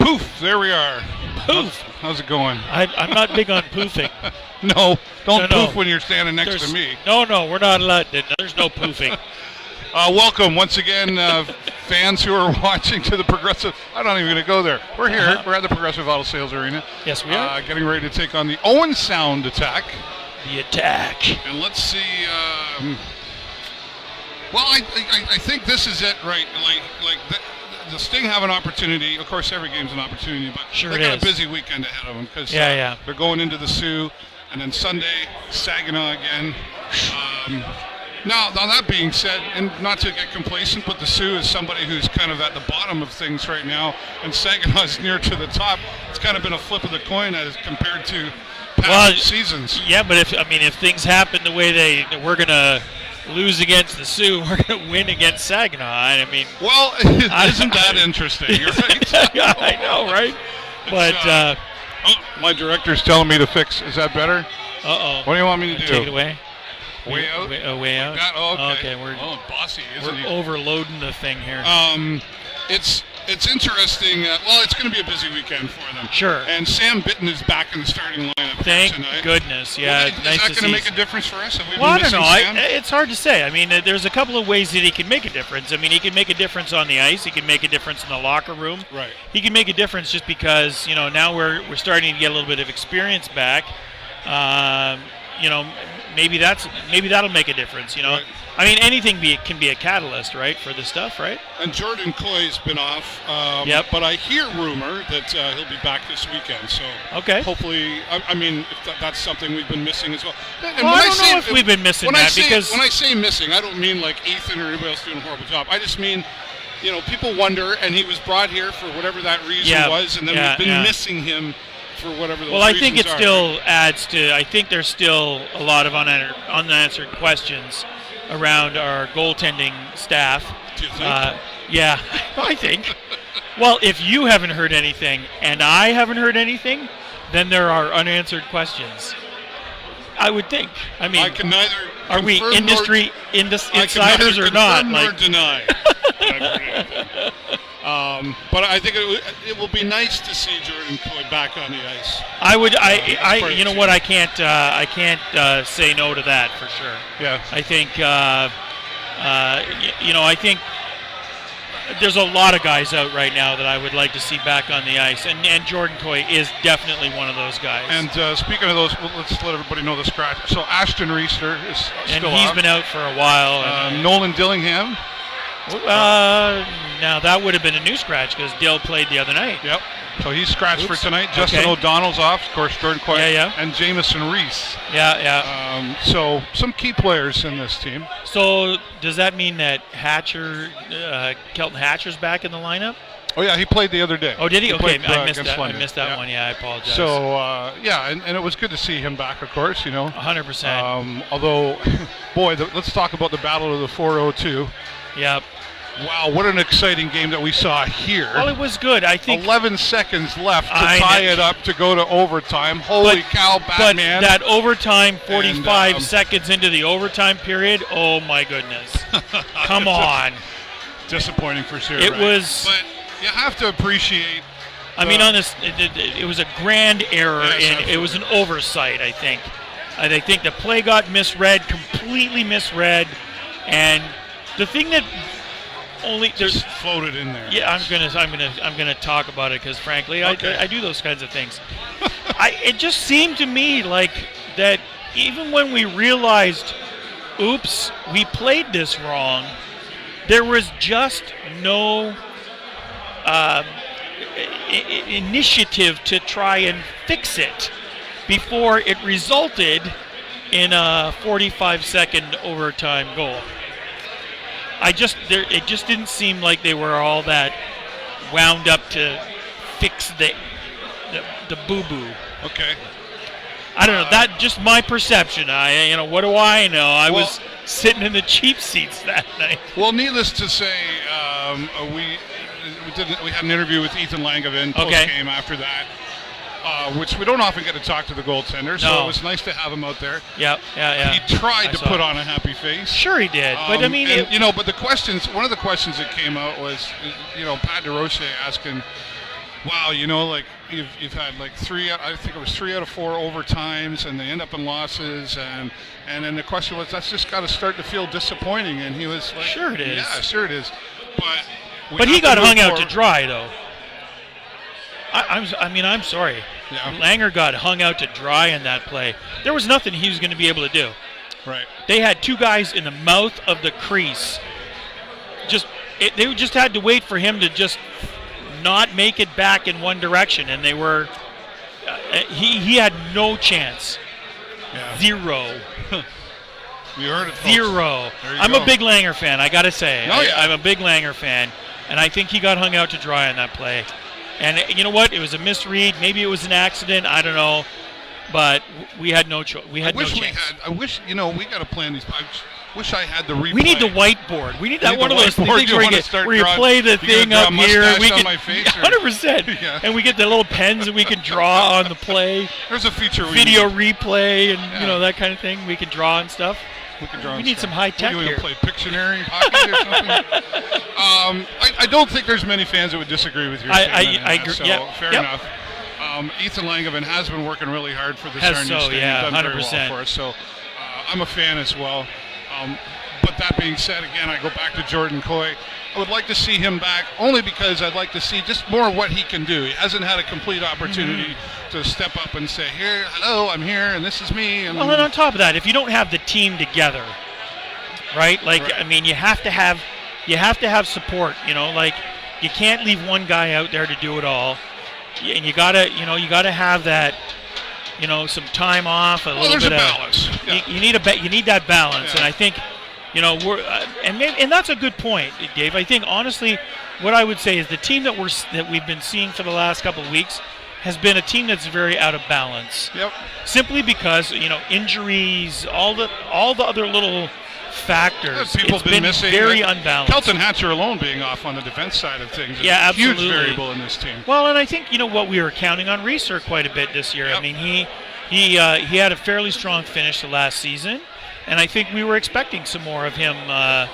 Poof! There we are. Poof. How's it going? I'm not big on poofing. No, don't No. poof when you're standing next to me. No, we're not allowed. There's no poofing. Welcome once again, fans who are watching to the Progressive. I'm not even going to go there. We're here. Uh-huh. We're at the Progressive Auto Sales Arena. Yes, we are. Getting ready to take on the Owen Sound Attack. The attack. And let's see. Well, I think this is it, right? Like the Sting have an opportunity. Of course, every game's an opportunity, but sure they got a busy weekend ahead of them because they're going into the Sioux, and then Sunday Saginaw again. Now that being said, and not to get complacent, but the Sioux is somebody who's kind of at the bottom of things right now, and Saginaw is near to the top. It's kind of been a flip of the coin as compared to past seasons. Yeah, but if things happen the way we're gonna lose against the Sioux, we're gonna win against Saginaw. I mean, well, isn't that interesting? You're right. I know, right? But my director's telling me to fix. Is that better? Uh-oh. What do you want me to do? Take it away. Way out? Way out? Like okay. We're bossy, isn't he? Overloading the thing here. It's interesting. Well, it's going to be a busy weekend for them. Sure. And Sam Bitten is back in the starting lineup Thank tonight. Goodness. Yeah. Well, is that going to make a difference for us? I don't know. It's hard to say. I mean, there's a couple of ways that he can make a difference. I mean, he can make a difference on the ice. He can make a difference in the locker room. Right. He can make a difference just because now we're starting to get a little bit of experience back. Maybe that'll make a difference. Right. I mean, anything can be a catalyst, right, for this stuff, right? And Jordan Coy's been off. Yep. But I hear rumor that he'll be back this weekend. So hopefully, I mean, if that's something we've been missing as well. And I don't know if we've been missing that because when I say missing, I don't mean like Ethan or anybody else doing a horrible job. I just mean, people wonder, and he was brought here for whatever that reason was, and then we've been missing him for whatever those reasons are. Well, I think it still adds to. I think there's still a lot of unanswered questions around our goaltending staff. Do you think? Yeah, I think. Well, if you haven't heard anything and I haven't heard anything, then there are unanswered questions. I would think. I mean, I can neither. Are we industry insiders or not? Nor deny. But I think it will be nice to see Jordan Coy back on the ice. You know what? I can't say no to that for sure. Yeah. I think, I think there's a lot of guys out right now that I would like to see back on the ice, and Jordan Coy is definitely one of those guys. And speaking of those, let's let everybody know the scratch. So Ashton Reister is still and he's been out for a while. Nolan Dillingham. Now that would have been a new scratch because Dill played the other night. Yep. So he's scratched for tonight. Justin O'Donnell's off, of course. Jordan Coy and Jamison Reese. Yeah. So some key players in this team. So does that mean that Kelton Hatcher's back in the lineup? Oh yeah, he played the other day. Oh, did he? Okay, played, I missed that. London. I missed that one. Yeah, I apologize. So and it was good to see him back. Of course, 100%. Although, boy, let's talk about the battle of the 402. Yep. Wow, what an exciting game that we saw here. Well, it was good. I think 11 seconds left to tie it up to go to overtime. Holy cow, Batman. But that overtime, 45 seconds into the overtime period, oh my goodness. Come on. Disappointing for sure. It was. But you have to appreciate. I mean, on this, it was a grand error, and it was an oversight, I think. I think the play got misread, completely misread, and the thing that just floated in there. Yeah, I'm gonna talk about it because frankly, I do those kinds of things. It just seemed to me like that even when we realized, oops, we played this wrong, there was just no initiative to try and fix it before it resulted in a 45-second overtime goal. It just didn't seem like they were all that wound up to fix the boo-boo. Okay. I don't know. That's just my perception. What do I know? I was sitting in the cheap seats that night. Well, needless to say, we had an interview with Ethan Langevin post-game after that. Which we don't often get to talk to the goaltender, so it was nice to have him out there. Yeah. He tried to put on a happy face. Sure he did, but I mean, but the questions. One of the questions that came out was, Pat DeRoche asking, wow, like you've had like three out of 4 overtimes, and they end up in losses, and then the question was, that's just got to start to feel disappointing. And he was like, sure it is. Yeah, sure it is. But he got hung out to dry, though. I'm sorry. Yeah. Langer got hung out to dry in that play. There was nothing he was going to be able to do. Right. They had 2 guys in the mouth of the crease. They just had to wait for him to just not make it back in one direction, and they were. He had no chance. Yeah. 0. You heard it, folks. 0. I'm a big Langer fan, I got to say. Oh, yeah. I'm a big Langer fan, and I think he got hung out to dry on that play. And you know what? It was a misread. Maybe it was an accident. I don't know. But we had no choice. We had no chance. I wish, we got to plan these. I wish I had the replay. We need the whiteboard. We need that one of those things where you drawing, play the thing up here. We can, my face 100%. Yeah. And we get the little pens and we can draw on the play. There's a feature. Video replay and that kind of thing. We can draw and stuff. We need some high tech here. Here. Play Pictionary hockey or something. I don't think there's many fans that would disagree with your statement. I agree. So fair enough. Ethan Langevin has been working really hard for the Sarnia State. Yeah, He's done 100%. very well for us. So I'm a fan as well. But that being said, again, I go back to Jordan Coy. I would like to see him back only because I'd like to see just more of what he can do. He hasn't had a complete opportunity to step up and say, "Here, hello, I'm here, and this is me." And on top of that, if you don't have the team together, right? I mean, you have to have support. You can't leave one guy out there to do it all, and you gotta have that. Some time off. There's a balance. You need that balance, yeah. And I think, we're and that's a good point, Dave. I think honestly, what I would say is the team that we've been seeing for the last couple of weeks has been a team that's very out of balance. Yep. Simply because injuries, all the other little factors. People it's been missing. Very unbalanced. Kelton Hatcher alone being off on the defense side of things is a absolutely. huge variable in this team. Well, and I think what we were counting on Reeser quite a bit this year. Yep. I mean, he had a fairly strong finish the last season, and I think we were expecting some more of him. At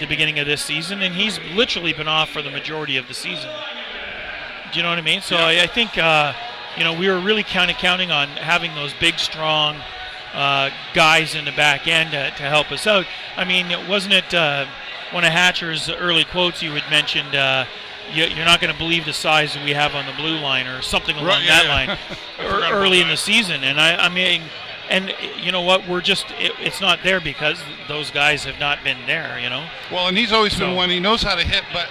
the beginning of this season, and he's literally been off for the majority of the season. Do you know what I mean? So yeah. I think we were really counting on having those big, strong guys in the back end to help us out. I mean, wasn't it one of Hatcher's early quotes you had mentioned, you're not going to believe the size that we have on the blue line or something along that line early in the season. And I mean, and you know what, it's not there because those guys have not been there, Well, and he's always been one, he knows how to hit, but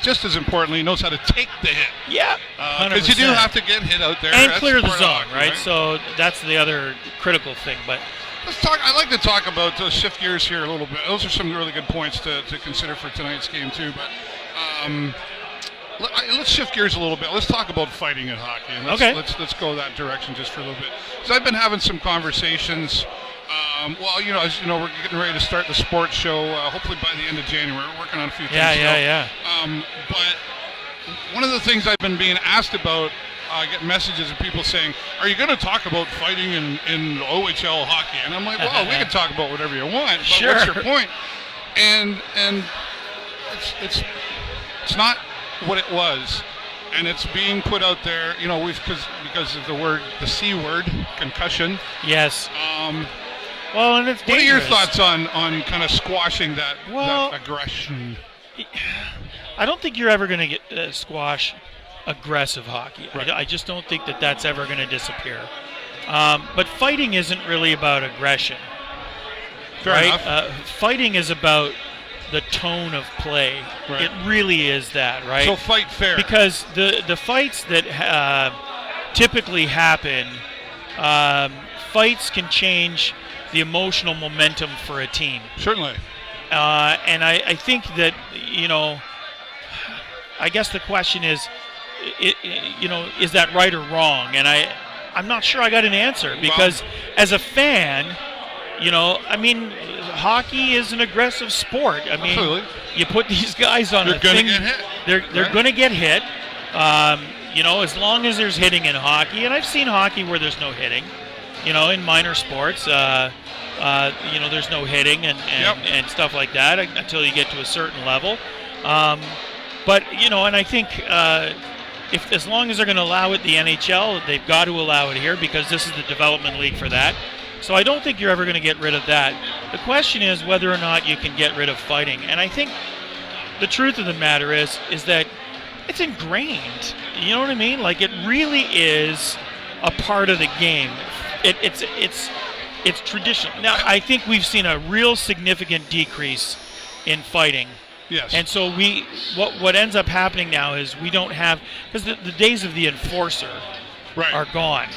just as importantly, he knows how to take the hit. Yeah, because you do have to get hit out there. And that's clear the zone, hockey, right? So that's the other critical thing. But I'd like to talk about shift gears here a little bit. Those are some really good points to consider for tonight's game too. But let's shift gears a little bit. Let's talk about fighting in hockey. And let's go that direction just for a little bit. Because I've been having some conversations. As we're getting ready to start the sports show. Hopefully by the end of January, we're working on a few things. Yeah. But one of the things I've been being asked about, I get messages of people saying, "Are you going to talk about fighting in OHL hockey?" And I'm like, "Well, we can talk about whatever you want. But sure. What's your point?" And it's not what it was, and it's being put out there, because of the C word, concussion. Yes. Well, and it's dangerous. What are your thoughts on kind of squashing that aggression? I don't think you're ever going to get squash aggressive hockey. Right. I just don't think that's ever going to disappear. But fighting isn't really about aggression. Fair enough. Fighting is about the tone of play. Right. It really is that, right? So fight fair. Because the fights that typically happen, fights can change the emotional momentum for a team. Certainly. And I think that, I guess the question is, is that right or wrong? And I'm not sure I got an answer because as a fan, hockey is an aggressive sport. I mean, absolutely. You put these guys on They're going to get hit. They're going to get hit. As long as there's hitting in hockey, and I've seen hockey where there's no hitting. In minor sports, there's no hitting and stuff like that until you get to a certain level. And I think as long as they're going to allow it the NHL, they've got to allow it here because this is the development league for that. So I don't think you're ever going to get rid of that. The question is whether or not you can get rid of fighting. And I think the truth of the matter is that it's ingrained. You know what I mean? Like, it really is a part of the game. It's traditional. Now, I think we've seen a real significant decrease in fighting. Yes. And so what ends up happening now is we don't have, because the days of the enforcer are gone,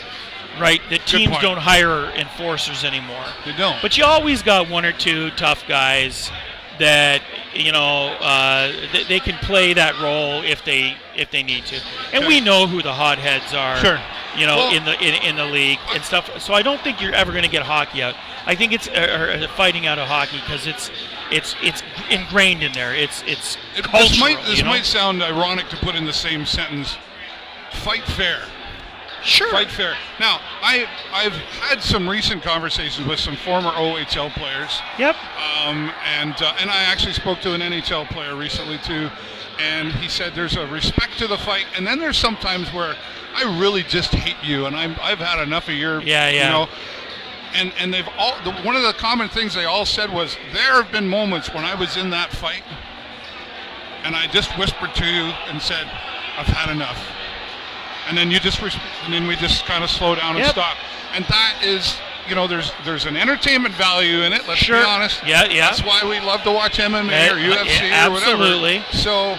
right? The teams don't hire enforcers anymore. They don't. But you always got one or two tough guys that, you know, they can play that role if they need to. And we know who the hotheads are. Sure. You know, in the league and stuff. So I don't think you're ever going to get hockey out. I think it's fighting out of hockey because it's ingrained in there. It's cultural. This might sound ironic to put in the same sentence. Fight fair. Sure. Fight fair. Now, I've had some recent conversations with some former OHL players. Yep. And I actually spoke to an NHL player recently too, and he said there's a respect to the fight, and then there's sometimes where I really just hate you, and I've had enough of your, you know. And they've all one of the common things they all said was there have been moments when I was in that fight, and I just whispered to you and said, I've had enough. And then we just kind of slow down and stop. And that is, you know, there's an entertainment value in it. Let's be honest. Yeah. That's why we love to watch MMA or UFC or whatever. Absolutely. So,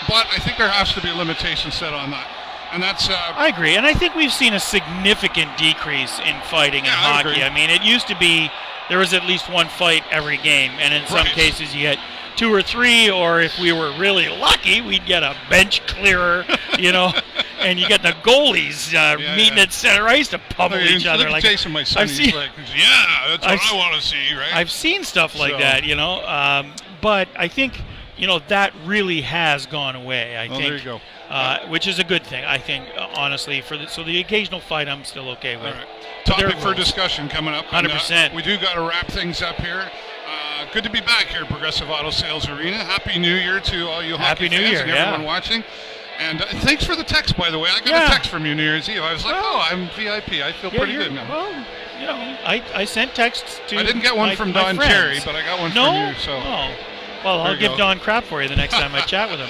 but I think there has to be a limitation set on that. And that's. I agree, and I think we've seen a significant decrease in fighting in hockey. Agree. I mean, it used to be there was at least one fight every game, and in some cases you had 2 or 3, or if we were really lucky, we'd get a bench clearer, you know, and you get the goalies meeting at center ice to pummel each other. Like Jason, my son, he's like, that's what I want to see, right? I've seen stuff like that, you know, but I think, you know, that really has gone away. I think. There you go. Which is a good thing, I think, honestly. So the occasional fight, I'm still okay with. All right. Topic for discussion coming up. 100%. We do got to wrap things up here. Good to be back here at Progressive Auto Sales Arena. Happy New Year to all you hockey fans and everyone watching. And thanks for the text, by the way. I got a text from you New Year's Eve. I was like, I'm VIP. I feel pretty good now. Well, you know, I sent texts to I didn't get one from Don Cherry, but I got one from you. So. Oh. Well, I'll give Don crap for you the next time I chat with him.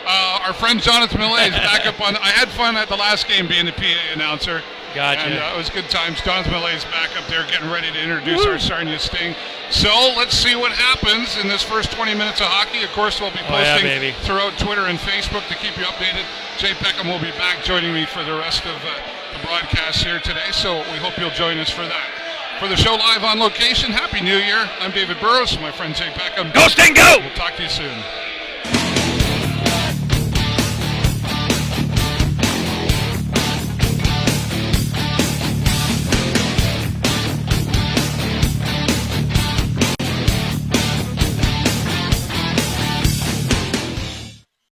Our friend Jonathan Millay is back up on. I had fun at the last game being the PA announcer. Gotcha. And it was good times. Jonathan Millay is back up there getting ready to introduce our Sarnia Sting. So let's see what happens in this first 20 minutes of hockey. Of course, we'll be posting throughout Twitter and Facebook to keep you updated. Jay Peckham will be back joining me for the rest of the broadcast here today. So we hope you'll join us for that. For the show live on location, Happy New Year. I'm David Burrows, my friend Jay Peckham. Go Sting, go! We'll talk to you soon.